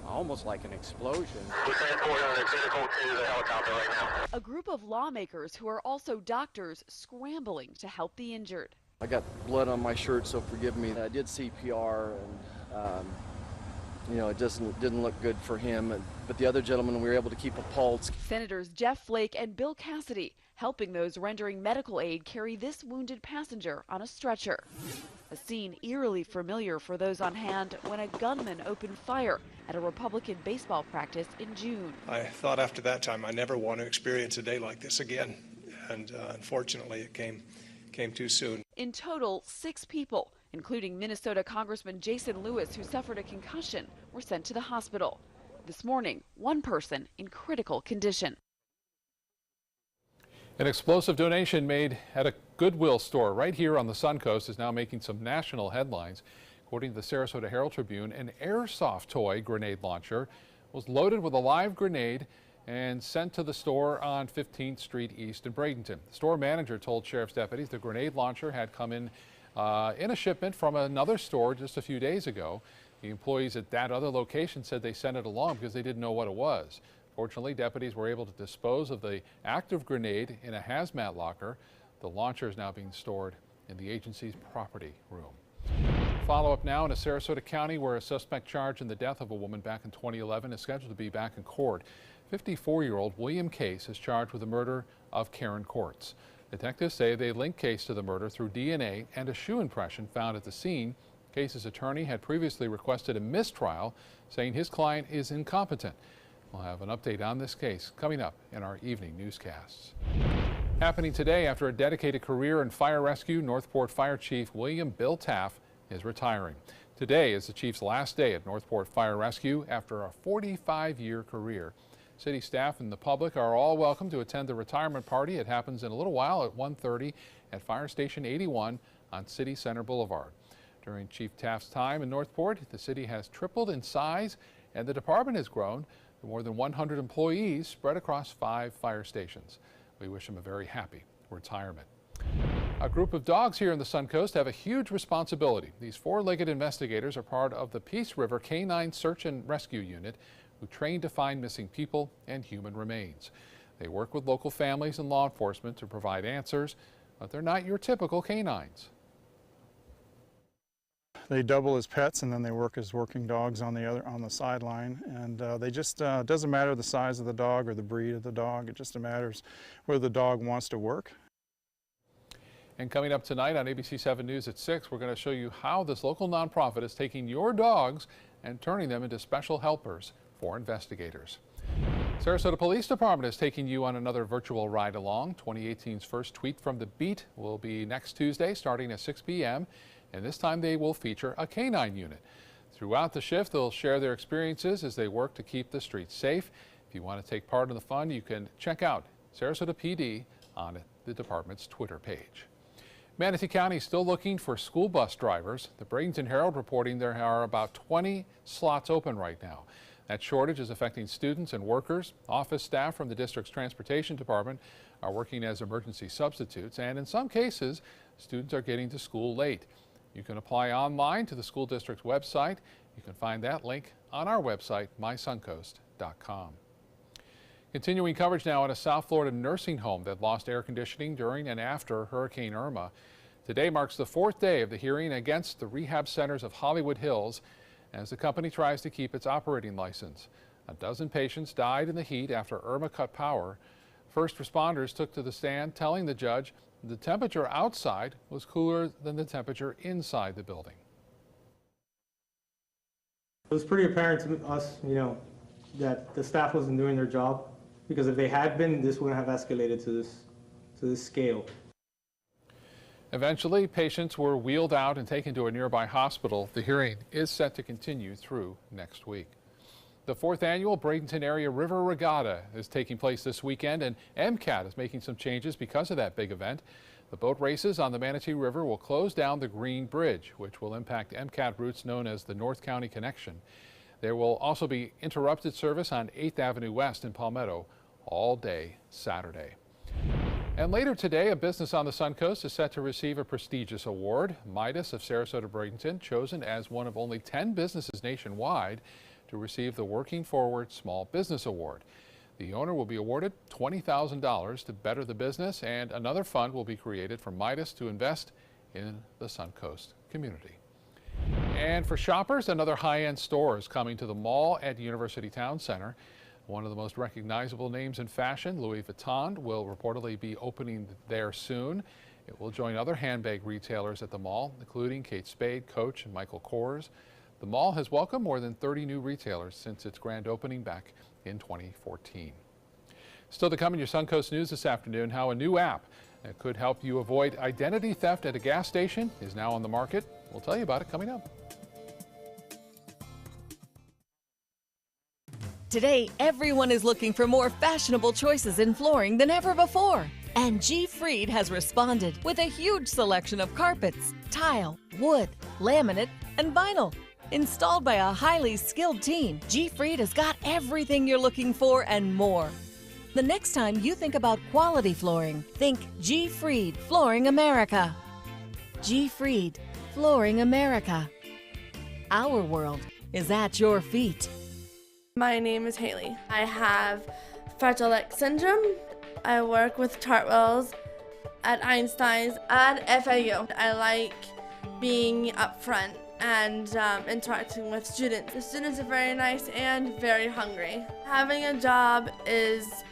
almost like an explosion. We're transporting the critical to the helicopter right now. A group of lawmakers who are also doctors scrambling to help the injured. I got blood on my shirt, so forgive me. I did CPR, and it didn't look good for him. But the other gentleman, we were able to keep a pulse. Senators Jeff Flake and Bill Cassidy helping those rendering medical aid carry this wounded passenger on a stretcher. A scene eerily familiar for those on hand when a gunman opened fire at a Republican baseball practice in June. I thought after that time I never want to experience a day like this again, and unfortunately it came too soon. In total, 6 people, including Minnesota Congressman Jason Lewis, who suffered a concussion, were sent to the hospital. This morning, 1 person in critical condition. An explosive donation made at a Goodwill store right here on the Suncoast is now making some national headlines. According to the Sarasota Herald Tribune, an airsoft toy grenade launcher was loaded with a live grenade and sent to the store on 15th Street East in Bradenton. The store manager told sheriff's deputies the grenade launcher had come in a shipment from another store just a few days ago. The employees at that other location said they sent it along because they didn't know what it was. Fortunately, deputies were able to dispose of the active grenade in a hazmat locker. The launcher is now being stored in the agency's property room. Follow up now in Sarasota County, where a suspect charged in the death of a woman back in 2011 is scheduled to be back in court. 54-year-old William Case is charged with the murder of Karen Courts. Detectives say they linked Case to the murder through DNA and a shoe impression found at the scene. Case's attorney had previously requested a mistrial, saying his client is incompetent. We'll have an update on this case coming up in our evening newscasts. Happening today, after a dedicated career in fire rescue, Northport Fire Chief William Bill Taff is retiring. Today is the chief's last day at Northport Fire Rescue after a 45-year career. City staff and the public are all welcome to attend the retirement party. It happens in a little while at 1:30 at Fire Station 81 on City Center Boulevard. During Chief Taft's time in Northport, the city has tripled in size and the department has grown to more than 100 employees spread across 5 fire stations. We wish him a very happy retirement. A group of dogs here in the Suncoast have a huge responsibility. These four-legged investigators are part of the Peace River Canine Search and Rescue Unit, who train to find missing people and human remains. They work with local families and law enforcement to provide answers, but they're not your typical canines. They double as pets, and then they work as working dogs on the sideline. And they just doesn't matter the size of the dog or the breed of the dog. It just matters where the dog wants to work. And coming up tonight on ABC 7 News at 6, we're going to show you how this local nonprofit is taking your dogs and turning them into special helpers for investigators. Sarasota Police Department is taking you on another virtual ride along. 2018's first Tweet from the Beat will be next Tuesday starting at 6 p.m. and this time they will feature a canine unit. Throughout the shift, they'll share their experiences as they work to keep the streets safe. If you want to take part in the fun, you can check out Sarasota PD on the department's Twitter page. Manatee County is still looking for school bus drivers. The Bradenton Herald reporting there are about 20 slots open right now. That shortage is affecting students and workers. Office staff from the district's transportation department are working as emergency substitutes, and in some cases, students are getting to school late. You can apply online to the school district's website. You can find that link on our website, mysuncoast.com. Continuing coverage now on a South Florida nursing home that lost air conditioning during and after Hurricane Irma. Today marks the fourth day of the hearing against the rehab centers of Hollywood Hills as the company tries to keep its operating license. A dozen patients died in the heat after Irma cut power. First responders took to the stand telling the judge the temperature outside was cooler than the temperature inside the building. It was pretty apparent to us, that the staff wasn't doing their job, because if they had been, this wouldn't have escalated to this scale. Eventually, patients were wheeled out and taken to a nearby hospital. The hearing is set to continue through next week. The fourth annual Bradenton Area River Regatta is taking place this weekend, and MCAT is making some changes because of that big event. The boat races on the Manatee River will close down the Green Bridge, which will impact MCAT routes known as the North County Connection. There will also be interrupted service on 8th Avenue West in Palmetto all day Saturday. And later today, a business on the Suncoast is set to receive a prestigious award. Midas of Sarasota Bradenton, chosen as one of only 10 businesses nationwide to receive the Working Forward Small Business Award. The owner will be awarded $20,000 to better the business, and another fund will be created for Midas to invest in the Suncoast community. And for shoppers, another high-end store is coming to the mall at University Town Center. One of the most recognizable names in fashion, Louis Vuitton, will reportedly be opening there soon. It will join other handbag retailers at the mall, including Kate Spade, Coach, and Michael Kors. The mall has welcomed more than 30 new retailers since its grand opening back in 2014. Still to come in your Suncoast News this afternoon, how a new app that could help you avoid identity theft at a gas station is now on the market. We'll tell you about it coming up. Today, everyone is looking for more fashionable choices in flooring than ever before. And G. Fried has responded with a huge selection of carpets, tile, wood, laminate, and vinyl. Installed by a highly skilled team, G. Fried has got everything you're looking for and more. The next time you think about quality flooring, think G. Fried Flooring America. G. Fried Flooring America. Our world is at your feet. My name is Haley. I have Fragile X syndrome. I work with Chartwells at Einstein's and FAU. I like being up front and interacting with students. The students are very nice and very hungry. Having a job is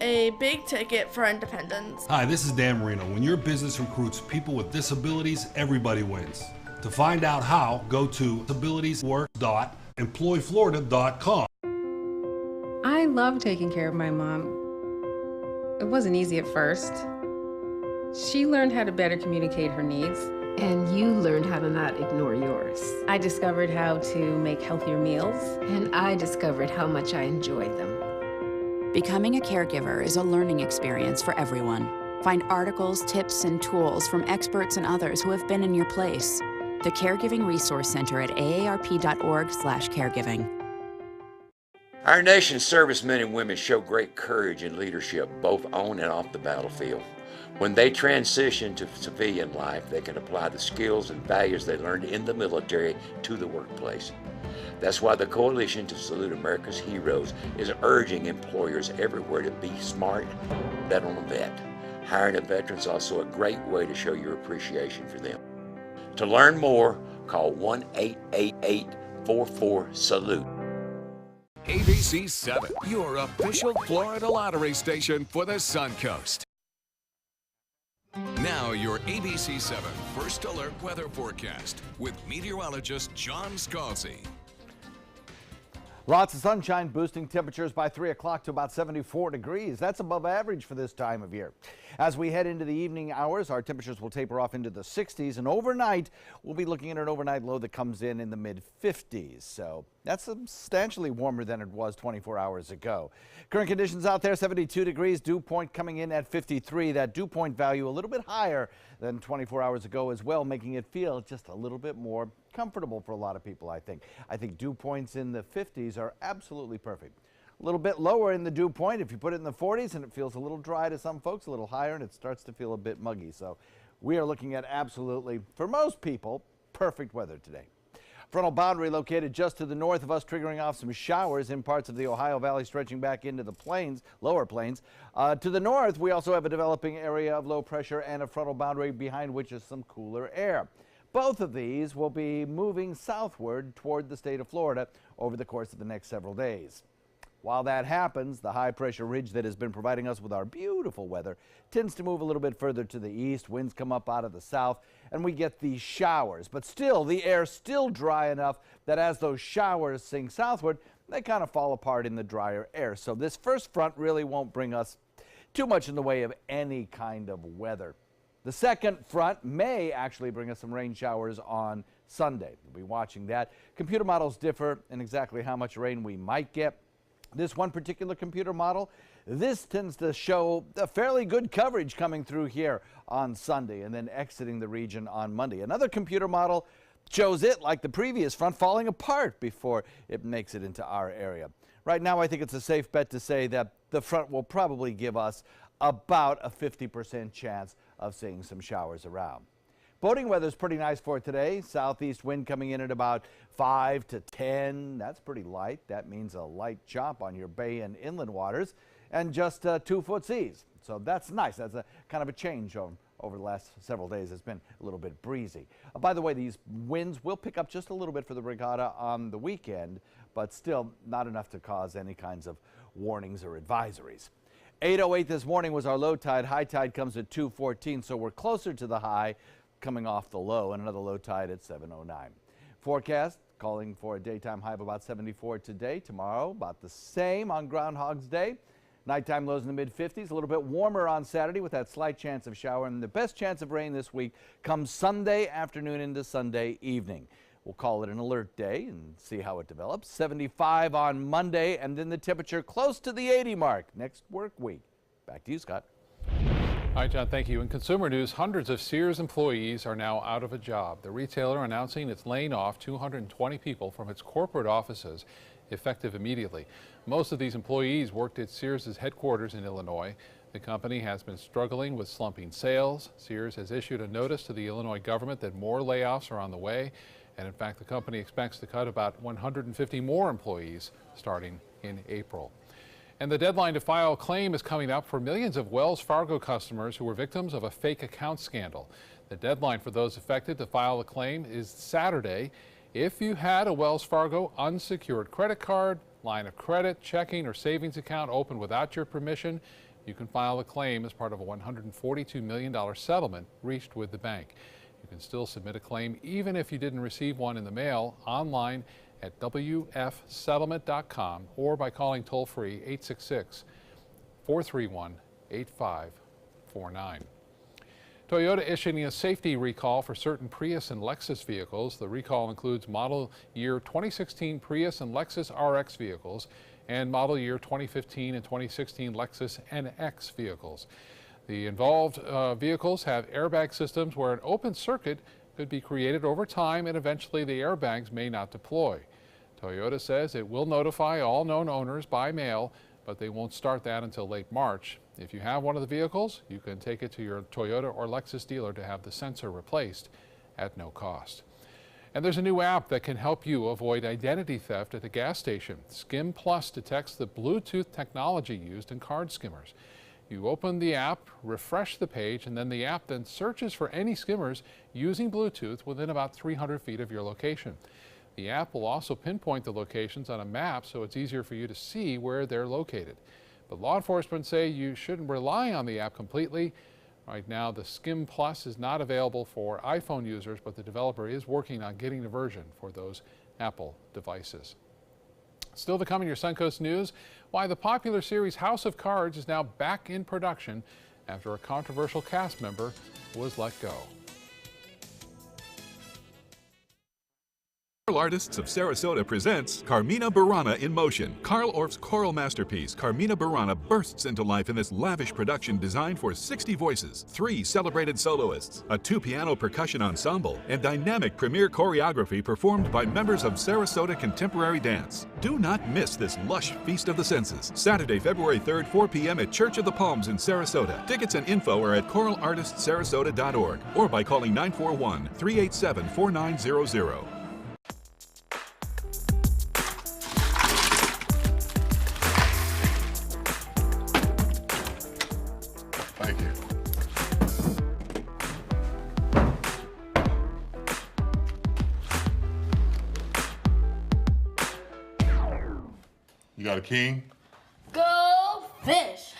a big ticket for independence. Hi, this is Dan Marino. When your business recruits people with disabilities, everybody wins. To find out how, go to disabilitieswork.employflorida.com. I love taking care of my mom. It wasn't easy at first. She learned how to better communicate her needs. And you learned how to not ignore yours. I discovered how to make healthier meals. And I discovered how much I enjoyed them. Becoming a caregiver is a learning experience for everyone. Find articles, tips, and tools from experts and others who have been in your place. The Caregiving Resource Center at aarp.org/caregiving. Our nation's servicemen and women show great courage and leadership both on and off the battlefield. When they transition to civilian life, they can apply the skills and values they learned in the military to the workplace. That's why the Coalition to Salute America's Heroes is urging employers everywhere to be smart, bet on a vet. Hiring a veteran is also a great way to show your appreciation for them. To learn more, call 1-888-44-SALUTE. ABC 7, your official Florida lottery station for the Suncoast. Now your ABC 7 First Alert weather forecast with meteorologist John Scalzi. Lots of sunshine, boosting temperatures by 3 o'clock to about 74 degrees. That's above average for this time of year. As we head into the evening hours, our temperatures will taper off into the 60s, and overnight, we'll be looking at an overnight low that comes in the mid-50s. So that's substantially warmer than it was 24 hours ago. Current conditions out there, 72 degrees, dew point coming in at 53. That dew point value a little bit higher than 24 hours ago as well, making it feel just a little bit more comfortable for a lot of people, I think. I think dew points in the 50s are absolutely perfect. A little bit lower in the dew point if you put it in the 40s, and it feels a little dry to some folks, a little higher, and it starts to feel a bit muggy. So we are looking at absolutely, for most people, perfect weather today. Frontal boundary located just to the north of us, triggering off some showers in parts of the Ohio Valley, stretching back into the plains, lower plains. To the north, we also have a developing area of low pressure and a frontal boundary behind which is some cooler air. Both of these will be moving southward toward the state of Florida over the course of the next several days. While that happens, the high pressure ridge that has been providing us with our beautiful weather tends to move a little bit further to the east. Winds come up out of the south, and we get these showers. But still, the air's still dry enough that as those showers sink southward, they kind of fall apart in the drier air. So this first front really won't bring us too much in the way of any kind of weather. The second front may actually bring us some rain showers on Sunday. We'll be watching that. Computer models differ in exactly how much rain we might get. This one particular computer model, this tends to show a fairly good coverage coming through here on Sunday and then exiting the region on Monday. Another computer model shows it, like the previous front, falling apart before it makes it into our area. Right now, I think it's a safe bet to say that the front will probably give us about a 50% chance of seeing some showers around. Boating weather is pretty nice for today. Southeast wind coming in at about 5 to 10. That's pretty light. That means a light chop on your bay and inland waters and just 2-foot seas. So that's nice. That's a kind of a change over the last several days. It's been a little bit breezy. By the way, these winds will pick up just a little bit for the regatta on the weekend, but still not enough to cause any kinds of warnings or advisories. 8:08 this morning was our low tide. High tide comes at 2:14, so we're closer to the high coming off the low, and another low tide at 7:09. Forecast calling for a daytime high of about 74 today. Tomorrow about the same on Groundhog's Day. Nighttime lows in the mid-50s, a little bit warmer on Saturday with that slight chance of shower, and the best chance of rain this week comes Sunday afternoon into Sunday evening. We'll call it an alert day and see how it develops. 75 on Monday, and then the temperature close to the 80 mark next work week. Back to you, Scott. All right, John, thank you. In consumer news, hundreds of Sears employees are now out of a job. The retailer announcing it's laying off 220 people from its corporate offices, effective immediately. Most of these employees worked at Sears' headquarters in Illinois. The company has been struggling with slumping sales. Sears has issued a notice to the Illinois government that more layoffs are on the way. And in fact, the company expects to cut about 150 more employees starting in April. And the deadline to file a claim is coming up for millions of Wells Fargo customers who were victims of a fake account scandal. The deadline for those affected to file a claim is Saturday. If you had a Wells Fargo unsecured credit card, line of credit, checking, or savings account opened without your permission, you can file a claim as part of a $142 million settlement reached with the bank. You can still submit a claim even if you didn't receive one in the mail, online at wfsettlement.com or by calling toll-free 866-431-8549. Toyota issuing a safety recall for certain Prius and Lexus vehicles. The recall includes model year 2016 Prius and Lexus RX vehicles and model year 2015 and 2016 Lexus NX vehicles. The involved vehicles have airbag systems where an open circuit could be created over time and eventually the airbags may not deploy. Toyota says it will notify all known owners by mail, but they won't start that until late March. If you have one of the vehicles, you can take it to your Toyota or Lexus dealer to have the sensor replaced at no cost. And there's a new app that can help you avoid identity theft at the gas station. Skim Plus detects the Bluetooth technology used in card skimmers. You open the app, refresh the page, and then the app then searches for any skimmers using Bluetooth within about 300 feet of your location. The app will also pinpoint the locations on a map so it's easier for you to see where they're located. But law enforcement say you shouldn't rely on the app completely. Right now, the Skim Plus is not available for iPhone users, but the developer is working on getting the version for those Apple devices. Still to come in your Suncoast News, why the popular series House of Cards is now back in production after a controversial cast member was let go. Artists of Sarasota presents Carmina Burana in Motion. Carl Orff's choral masterpiece, Carmina Burana, bursts into life in this lavish production designed for 60 voices, 3 celebrated soloists, a 2-piano percussion ensemble, and dynamic premiere choreography performed by members of Sarasota Contemporary Dance. Do not miss this lush feast of the senses. Saturday, February 3rd, 4 p.m. at Church of the Palms in Sarasota. Tickets and info are at choralartistsarasota.org or by calling 941-387-4900. Thank you. You got a king? Go fish!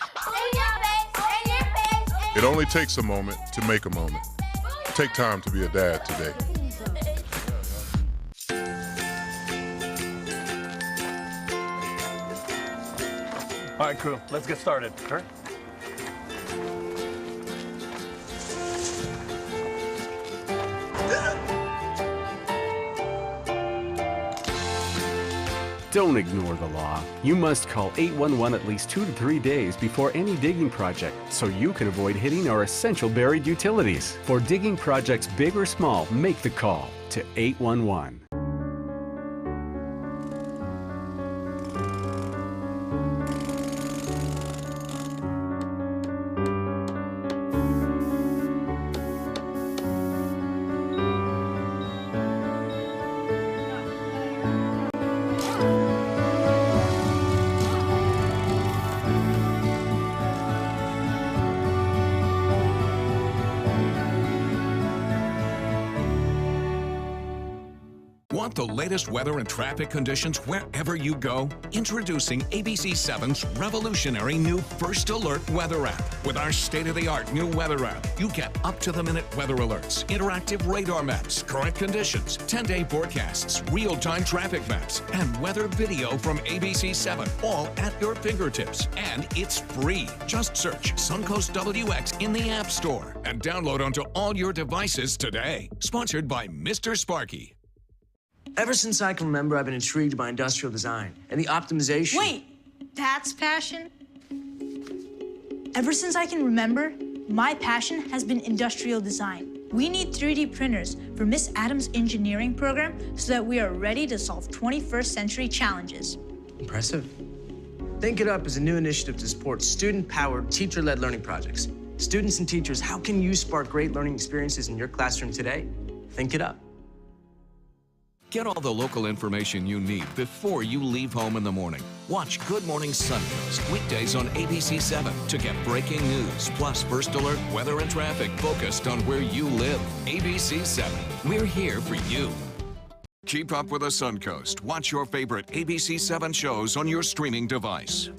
It only takes a moment to make a moment. Take time to be a dad today. All right, crew, let's get started. Kurt? Don't ignore the law. You must call 811 at least 2 to 3 days before any digging project so you can avoid hitting our essential buried utilities. For digging projects big or small, make the call to 811. Want the latest weather and traffic conditions wherever you go? Introducing ABC7's revolutionary new First Alert weather app. With our state-of-the-art new weather app, you get up-to-the-minute weather alerts, interactive radar maps, current conditions, 10-day forecasts, real-time traffic maps, and weather video from ABC7, all at your fingertips. And it's free. Just search Suncoast WX in the App Store and download onto all your devices today. Sponsored by Mr. Sparky. Ever since I can remember, I've been intrigued by industrial design and the optimization. Wait, that's passion? Ever since I can remember, my passion has been industrial design. We need 3D printers for Miss Adams' engineering program so that we are ready to solve 21st century challenges. Impressive. Think It Up is a new initiative to support student-powered, teacher-led learning projects. Students and teachers, how can you spark great learning experiences in your classroom today? Think It Up. Get all the local information you need before you leave home in the morning. Watch Good Morning Suncoast weekdays on ABC7 to get breaking news, plus First Alert weather and traffic focused on where you live. ABC7, we're here for you. Keep up with the Suncoast. Watch your favorite ABC7 shows on your streaming device.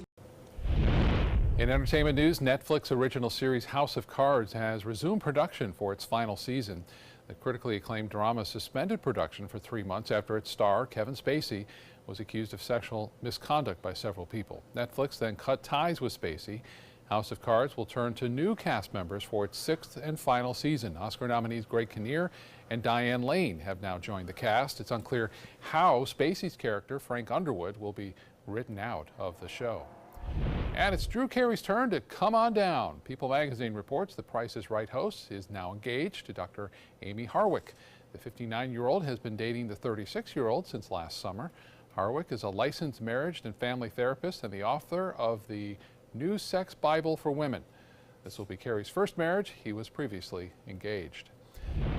In entertainment news, Netflix original series House of Cards has resumed production for its final season. The critically acclaimed drama suspended production for 3 months after its star, Kevin Spacey, was accused of sexual misconduct by several people. Netflix then cut ties with Spacey. House of Cards will turn to new cast members for its 6th and final season. Oscar nominees Greg Kinnear and Diane Lane have now joined the cast. It's unclear how Spacey's character, Frank Underwood, will be written out of the show. And it's Drew Carey's turn to come on down. People magazine reports the Price is Right host is now engaged to Dr. Amy Harwick. The 59-year-old has been dating the 36-year-old since last summer. Harwick is a licensed marriage and family therapist and the author of the New Sex Bible for Women. This will be Carrie's first marriage. He was previously engaged.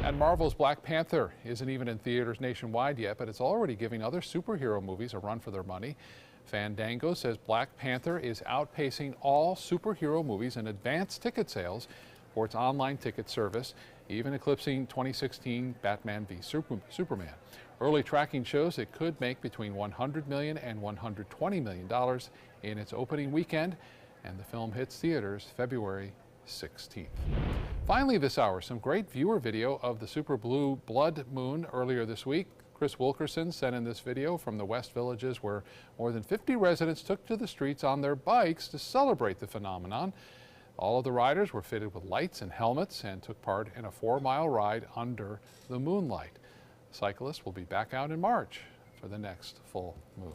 And Marvel's Black Panther isn't even in theaters nationwide yet, but it's already giving other superhero movies a run for their money. Fandango says Black Panther is outpacing all superhero movies in advance ticket sales for its online ticket service, even eclipsing 2016 Batman v Superman. Early tracking shows it could make between $100 million and $120 million in its opening weekend, and the film hits theaters February 16th. Finally this hour, some great viewer video of the super blue blood moon earlier this week. Chris Wilkerson sent in this video from the West Villages where more than 50 residents took to the streets on their bikes to celebrate the phenomenon. All of the riders were fitted with lights and helmets and took part in a 4-mile ride under the moonlight. Cyclists will be back out in March for the next full moon.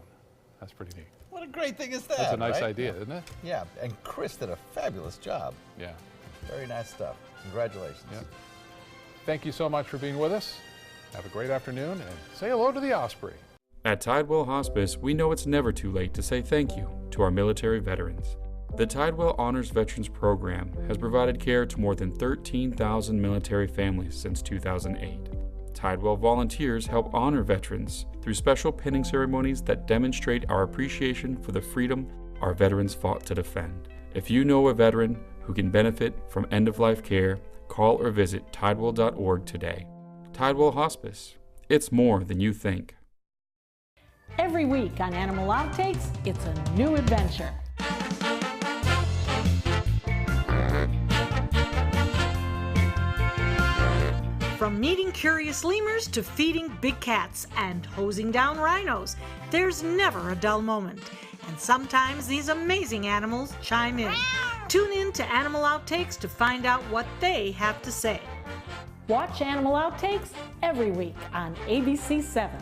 That's pretty neat. What a great thing is that? That's a nice right? idea, isn't it? Yeah, and Chris did a fabulous job. Yeah. Very nice stuff. Congratulations. Yep. Thank you so much for being with us. Have a great afternoon and say hello to the Osprey. At Tidewell Hospice, we know it's never too late to say thank you to our military veterans. The Tidewell Honors Veterans Program has provided care to more than 13,000 military families since 2008. Tidewell volunteers help honor veterans through special pinning ceremonies that demonstrate our appreciation for the freedom our veterans fought to defend. If you know a veteran who can benefit from end-of-life care, call or visit tidewell.org today. Tidewell Hospice. It's more than you think. Every week on Animal Outtakes, it's a new adventure. From meeting curious lemurs to feeding big cats and hosing down rhinos, there's never a dull moment. And sometimes these amazing animals chime in. Tune in to Animal Outtakes to find out what they have to say. Watch Animal Outtakes every week on ABC 7.